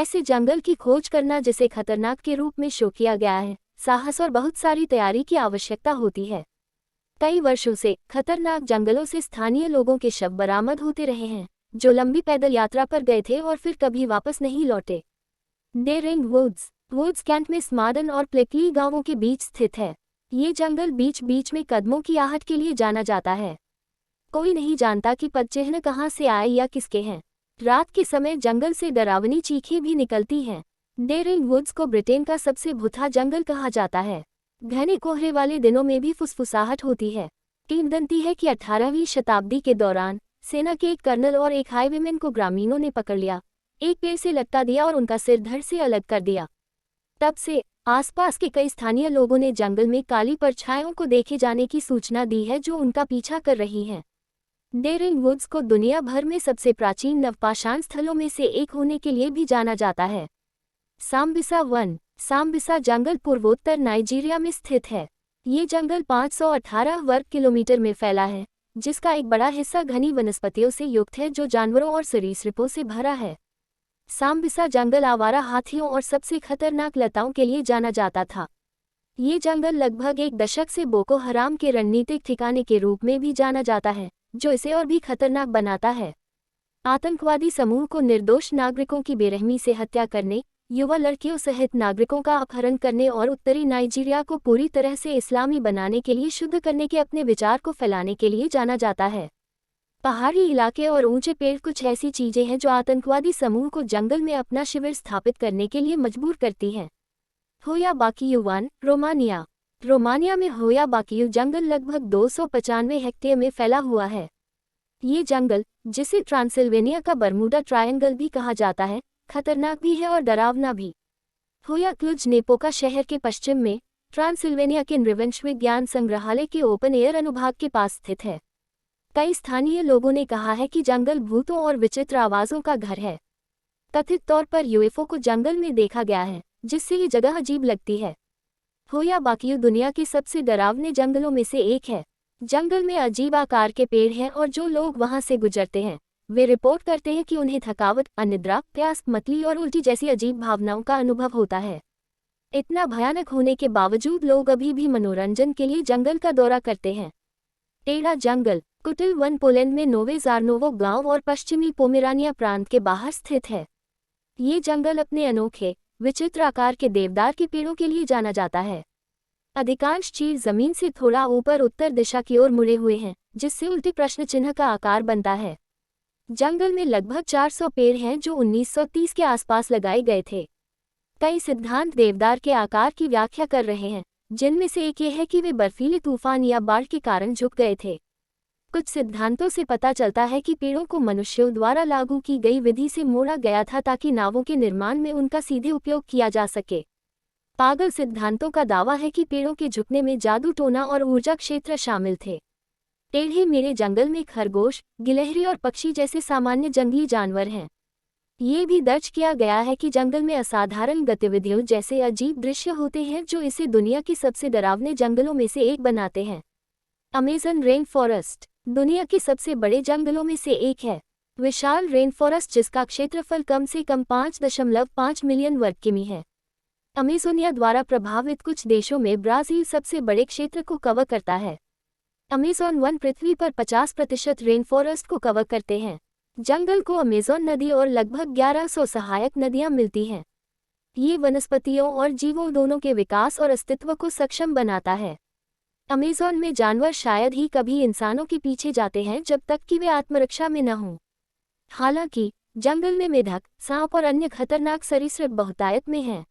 ऐसे जंगल की खोज करना जिसे खतरनाक के रूप में शो किया गया है, साहस और बहुत सारी तैयारी की आवश्यकता होती है। कई वर्षों से खतरनाक जंगलों से स्थानीय लोगों के शव बरामद होते रहे हैं, जो लंबी पैदल यात्रा पर गए थे और फिर कभी वापस नहीं लौटे। डेरिंग वुड्स कैंट में स्मार्डन और प्लेकली गांवों के बीच स्थित है। ये जंगल बीच बीच में कदमों की आहट के लिए जाना जाता है। कोई नहीं जानता कि पदचिह्न कहाँ से आए या किसके हैं। रात के समय जंगल से डरावनी चीखें भी निकलती हैं। डेरिंग वुड्स को ब्रिटेन का सबसे भुतहा जंगल कहा जाता है। घने कोहरे वाले दिनों में भी फुसफुसाहट होती है। किंवदंती है कि 18वीं शताब्दी के दौरान सेना के एक कर्नल और एक हाईवेमैन को ग्रामीणों ने पकड़ लिया, एक पेड़ से लटका दिया और उनका सिर धड़ से अलग कर दिया। तब से आसपास के कई स्थानीय लोगों ने जंगल में काली परछाइयों को देखे जाने की सूचना दी है जो उनका पीछा कर रही हैं। डेरिंग वुड्स को दुनिया भर में सबसे प्राचीन नवपाषाण स्थलों में से एक होने के लिए भी जाना जाता है। सांबिसा जंगल पूर्वोत्तर नाइजीरिया में स्थित है। ये जंगल 518 वर्ग किलोमीटर में फैला है, जिसका एक बड़ा हिस्सा घनी वनस्पतियों से युक्त है जो जानवरों और सरीसृपों से भरा है। सांबिसा जंगल आवारा हाथियों और सबसे खतरनाक लताओं के लिए जाना जाता था। ये जंगल लगभग एक दशक से बोको हराम के रणनीतिक ठिकाने के रूप में भी जाना जाता है, जो इसे और भी खतरनाक बनाता है। आतंकवादी समूह को निर्दोष नागरिकों की बेरहमी से हत्या करने, युवा लड़कियों सहित नागरिकों का अपहरण करने और उत्तरी नाइजीरिया को पूरी तरह से इस्लामी बनाने के लिए शुद्ध करने के अपने विचार को फैलाने के लिए जाना जाता है। पहाड़ी इलाके और ऊंचे पेड़ कुछ ऐसी चीजें हैं जो आतंकवादी समूह को जंगल में अपना शिविर स्थापित करने के लिए मजबूर करती हैं। होया बाकियू वन, रोमानिया में होया बाकियू जंगल लगभग 295 हेक्टेयर में फैला हुआ है। ये जंगल, जिसे ट्रांसिल्वेनिया का बर्मुडा ट्रायंगल भी कहा जाता है, खतरनाक भी है और डरावना भी। होया क्लुज नेपोका शहर के पश्चिम में ट्रांसिल्वेनिया के नृवंश विज्ञान संग्रहालय के ओपन एयर अनुभाग के पास स्थित है। कई स्थानीय लोगों ने कहा है कि जंगल भूतों और विचित्र आवाज़ों का घर है। कथित तौर पर यूएफओ को जंगल में देखा गया है, जिससे ये जगह अजीब लगती है। होया बाकियू दुनिया के सबसे डरावने जंगलों में से एक है। जंगल में अजीब आकार के पेड़ हैं और जो लोग वहां से गुजरते हैं, वे रिपोर्ट करते हैं कि उन्हें थकावट, अनिद्रा, प्यास, मतली और उल्टी जैसी अजीब भावनाओं का अनुभव होता है। इतना भयानक होने के बावजूद लोग अभी भी मनोरंजन के लिए जंगल का दौरा करते हैं। टेढ़ा जंगल कुटिल वन पोलैंड में नोवे ज़ारनोवो गांव और पश्चिमी पोमेरानिया प्रांत के बाहर स्थित है। ये जंगल अपने अनोखे, विचित्र आकार के देवदार के पेड़ों के लिए जाना जाता है। अधिकांश चीड़ जमीन से थोड़ा ऊपर उत्तर दिशा की ओर मुड़े हुए हैं, जिससे उल्टे प्रश्न चिन्ह का आकार बनता है। जंगल में लगभग 400 पेड़ हैं जो 1930 के आसपास लगाए गए थे। कई सिद्धांत देवदार के आकार की व्याख्या कर रहे हैं, जिनमें से एक ये है कि वे बर्फीले तूफान या बाढ़ के कारण झुक गए थे। कुछ सिद्धांतों से पता चलता है कि पेड़ों को मनुष्यों द्वारा लागू की गई विधि से मोड़ा गया था ताकि नावों के निर्माण में उनका सीधे उपयोग किया जा सके। पागल सिद्धांतों का दावा है कि पेड़ों के झुकने में जादू टोना और ऊर्जा क्षेत्र शामिल थे। टेढ़े मेढ़े जंगल में खरगोश, गिलहरी और पक्षी जैसे सामान्य जंगली जानवर हैं। ये भी दर्ज किया गया है कि जंगल में असाधारण गतिविधियों जैसे अजीब दृश्य होते हैं जो इसे दुनिया की सबसे डरावने जंगलों में से एक बनाते हैं। अमेज़न रेन फॉरेस्ट दुनिया के सबसे बड़े जंगलों में से एक है। विशाल रेन फॉरेस्ट जिसका क्षेत्रफल कम से कम 5.5 मिलियन वर्ग किमी है। अमेज़ोनिया द्वारा प्रभावित कुछ देशों में ब्राज़ील सबसे बड़े क्षेत्र को कवर करता है। अमेज़न वन पृथ्वी पर 50% रेन फॉरेस्ट को कवर करते हैं। जंगल को अमेज़न नदी और लगभग 1100 सहायक नदियां मिलती हैं। ये वनस्पतियों और जीवों दोनों के विकास और अस्तित्व को सक्षम बनाता है। अमेज़न में जानवर शायद ही कभी इंसानों के पीछे जाते हैं जब तक कि वे आत्मरक्षा में न हों। हालांकि जंगल में मेढक, सांप और अन्य खतरनाक सरीसृप बहुतायत में हैं।